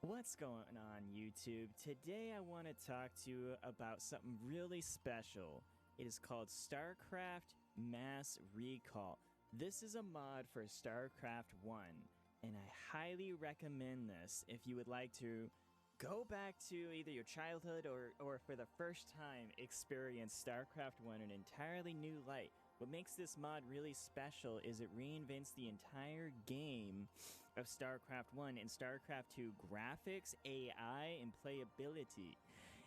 What's going on, YouTube? Today I want to talk to you about something really special. It is called StarCraft Mass Recall. This is a mod for StarCraft 1, and I highly recommend this if you would like to go back to either your childhood or for the first time experience StarCraft 1 in an entirely new light. What makes this mod really special is it reinvents the entire game of StarCraft 1 and StarCraft 2 graphics, AI, and playability.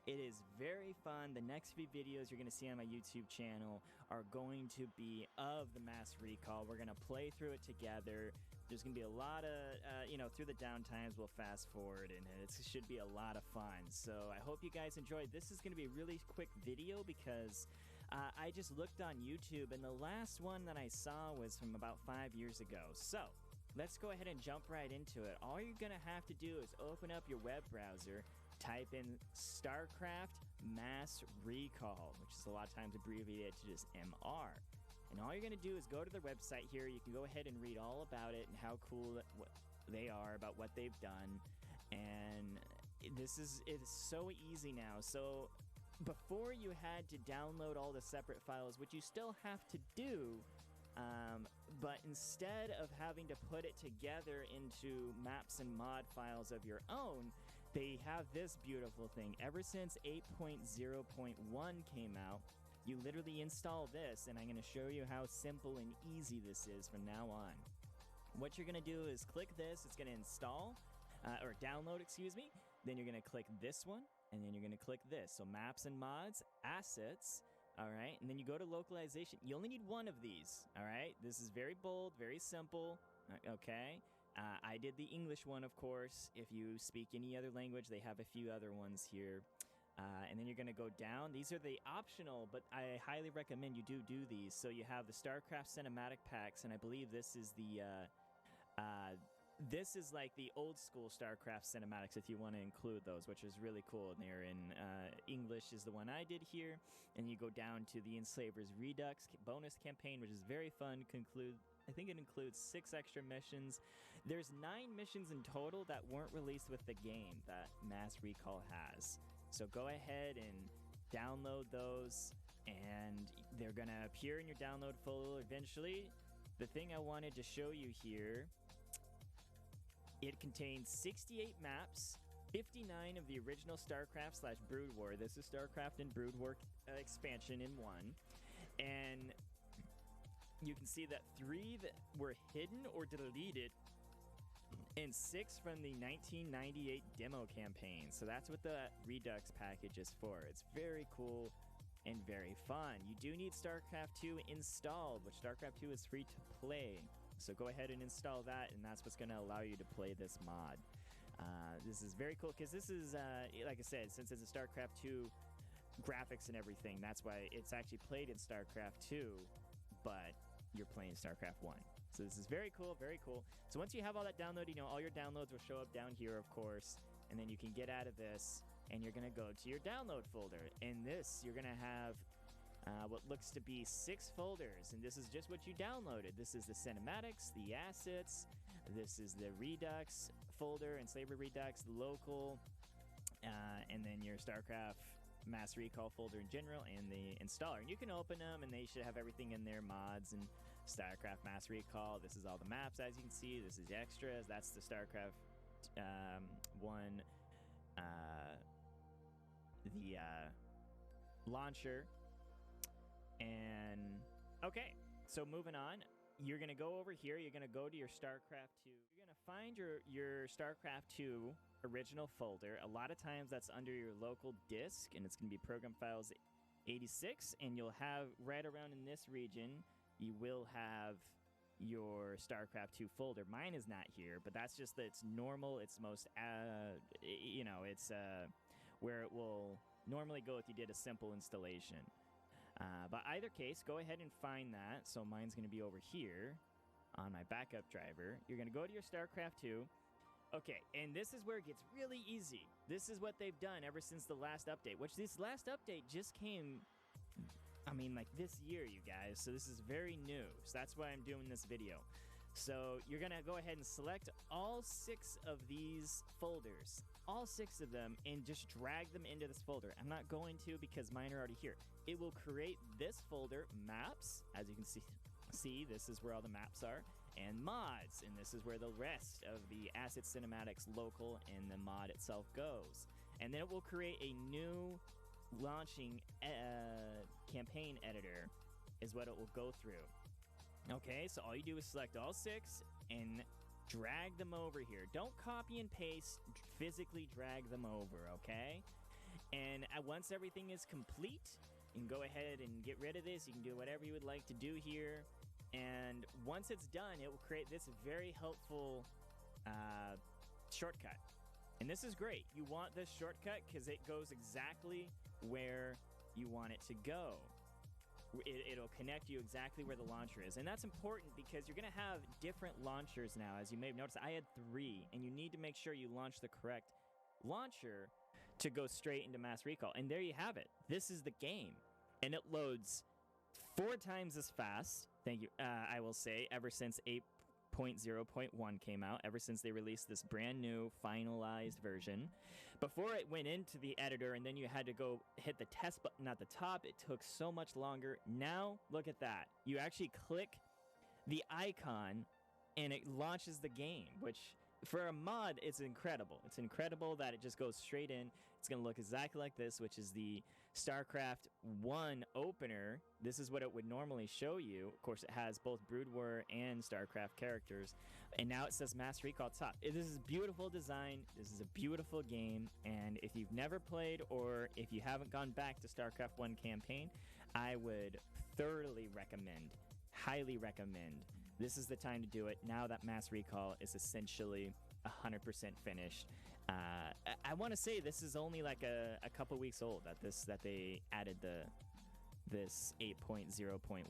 It is very fun. The next few videos you're going to see on my YouTube channel are going to be of the Mass Recall. We're going to play through it together. There's going to be a lot of, through the downtimes, we'll fast forward, and it should be a lot of fun. So I hope you guys enjoyed. This is going to be a really quick video because I just looked on YouTube, and the last one that I saw was from about 5 years ago. So let's go ahead and jump right into it. All you're going to have to do is open up your web browser, type in StarCraft Mass Recall, which is a lot of times abbreviated to just MR. And all you're going to do is go to their website here. You can go ahead and read all about it and how cool they are, about what they've done. And it is so easy now. So before you had to download all the separate files, which you still have to do, but instead of having to put it together into maps and mod files of your own, they have this beautiful thing. Ever since 8.0.1 came out, you literally install this, and I'm going to show you how simple and easy this is from now on. What you're going to do is click this. It's going to install, or download, excuse me. Then you're going to click this one, and then you're going to click this. So maps and mods, assets, all right? And then you go to localization. You only need one of these, all right? This is very bold, very simple, okay? I did the English one, of course. If you speak any other language, they have a few other ones here. And then you're going to go down. These are the optional, but I highly recommend you do these. So you have the StarCraft cinematic packs, and I believe this is the this is like the old school StarCraft cinematics if you want to include those, which is really cool. They're in English is the one I did here, and you go down to the Enslavers Redux bonus campaign, which is very fun. I think it includes 6 extra missions. There's 9 missions in total that weren't released with the game that Mass Recall has. So go ahead and download those, and they're going to appear in your download folder eventually. The thing I wanted to show you here, it contains 68 maps, 59 of the original StarCraft / Brood War. This is StarCraft and Brood War expansion in one. And you can see that 3 that were hidden or deleted, and 6 from the 1998 demo campaign. So that's what the Redux package is for. It's very cool and very fun. You do need StarCraft 2 installed, which StarCraft 2 is free to play. So go ahead and install that, and that's what's going to allow you to play this mod. This is very cool because this is, like I said, since it's a StarCraft 2 graphics and everything, that's why it's actually played in StarCraft 2, but you're playing StarCraft 1. So this is very cool, very cool. So once you have all that downloaded, all your downloads will show up down here, of course, and then you can get out of this, and you're going to go to your download folder. In this, you're going to have what looks to be 6 folders, and this is just what you downloaded. This is the cinematics, the assets, this is the Redux folder, Enslaver Redux, the local, and then your StarCraft Mass Recall folder in general, and the installer. And you can open them, and they should have everything in there, mods and StarCraft Mass Recall. This is all the maps, as you can see. This is extras. That's the StarCraft 1, the launcher. And okay, so moving on, you're going to go over here. You're going to go to your StarCraft 2. You're going to find your StarCraft 2 original folder. A lot of times that's under your local disk, and it's going to be Program Files 86, and you'll have right around in this region, you will have your StarCraft 2 folder. Mine is not here, but that's just that it's normal. It's most, it's where it will normally go if you did a simple installation. But either case, go ahead and find that. So mine's going to be over here on my backup driver. You're going to go to your StarCraft 2. Okay, and this is where it gets really easy. This is what they've done ever since the last update, which this last update just came, like this year, you guys. So this is very new. So that's why I'm doing this video. So you're going to go ahead and select all 6 of these folders, all 6 of them, and just drag them into this folder. I'm not going to because mine are already here. It will create this folder, maps, as you can see, this is where all the maps are, and mods, and this is where the rest of the asset cinematics local and the mod itself goes. And then it will create a new launching campaign editor is what it will go through. Okay, so all you do is select all 6 and drag them over here. Don't copy and paste, physically drag them over, okay? And once everything is complete, you can go ahead and get rid of this. You can do whatever you would like to do here. And once it's done, it will create this very helpful shortcut. And this is great. You want this shortcut because it goes exactly where you want it to go. It'll connect you exactly where the launcher is. And that's important because you're going to have different launchers now. As you may have noticed, I had 3, and you need to make sure you launch the correct launcher to go straight into mass recall. And there you have it. This is the game. And it loads 4 times as fast, thank you, I will say, ever since 8.0.1 came out, ever since they released this brand new finalized version. Before it went into the editor and then you had to go hit the test button at the top, it took so much longer. Now, look at that. You actually click the icon and it launches the game, which for a mod, it's incredible. It's incredible that it just goes straight in. It's going to look exactly like this, which is the StarCraft I opener. This is what it would normally show you. Of course, it has both Brood War and StarCraft characters. And now it says Mass Recall top. This is beautiful design. This is a beautiful game. And if you've never played or if you haven't gone back to StarCraft I campaign, I would thoroughly recommend, highly recommend. This is the time to do it now that Mass Recall is essentially 100% finished. I want to say this is only like a couple weeks old that they added this 8.0.1.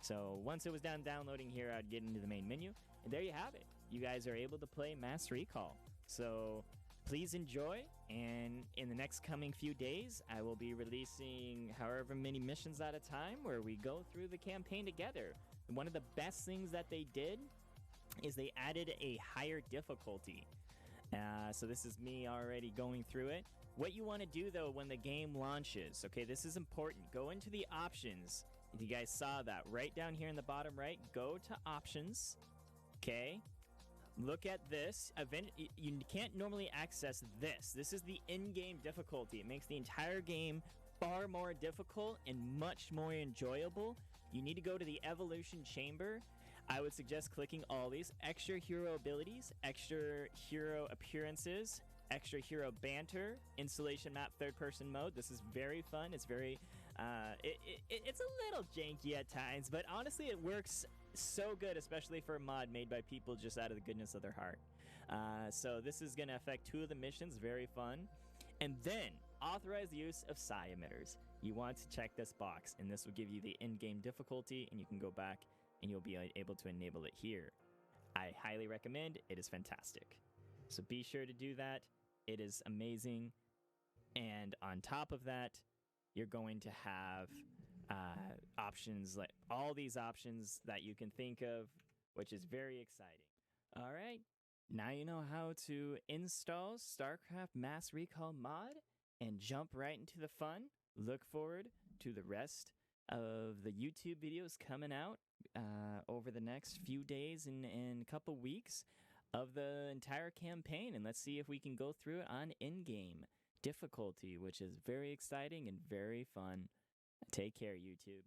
So once it was done downloading here, I'd get into the main menu, and there you have it. You guys are able to play Mass Recall. So please enjoy, and in the next coming few days, I will be releasing however many missions at a time where we go through the campaign together. And one of the best things that they did is they added a higher difficulty. So this is me already going through it. What you want to do, though, when the game launches, okay, this is important. Go into the options. If you guys saw that, right down here in the bottom right, go to options, okay? Look at this. You can't normally access this. This is the in-game difficulty. It makes the entire game far more difficult and much more enjoyable. You need to go to the Evolution Chamber. I would suggest clicking all these. Extra hero abilities, extra hero appearances, extra hero banter, installation map third-person mode. This is very fun. It's very, it's a little janky at times, but honestly, it works so good, especially for a mod made by people just out of the goodness of their heart. So this is going to affect 2 of the missions. Very fun. And then authorize the use of psi emitters. You want to check this box, and this will give you the in-game difficulty, and you can go back and you'll be able to enable it here. I highly recommend. It is fantastic. So be sure to do that. It is amazing. And on top of that, you're going to have options, like all these options that you can think of, which is very exciting. All right. Now you know how to install StarCraft Mass Recall mod and jump right into the fun. Look forward to the rest of the YouTube videos coming out over the next few days and couple weeks of the entire campaign, and let's see if we can go through it on in-game difficulty, which is very exciting and very fun. Take care, YouTube.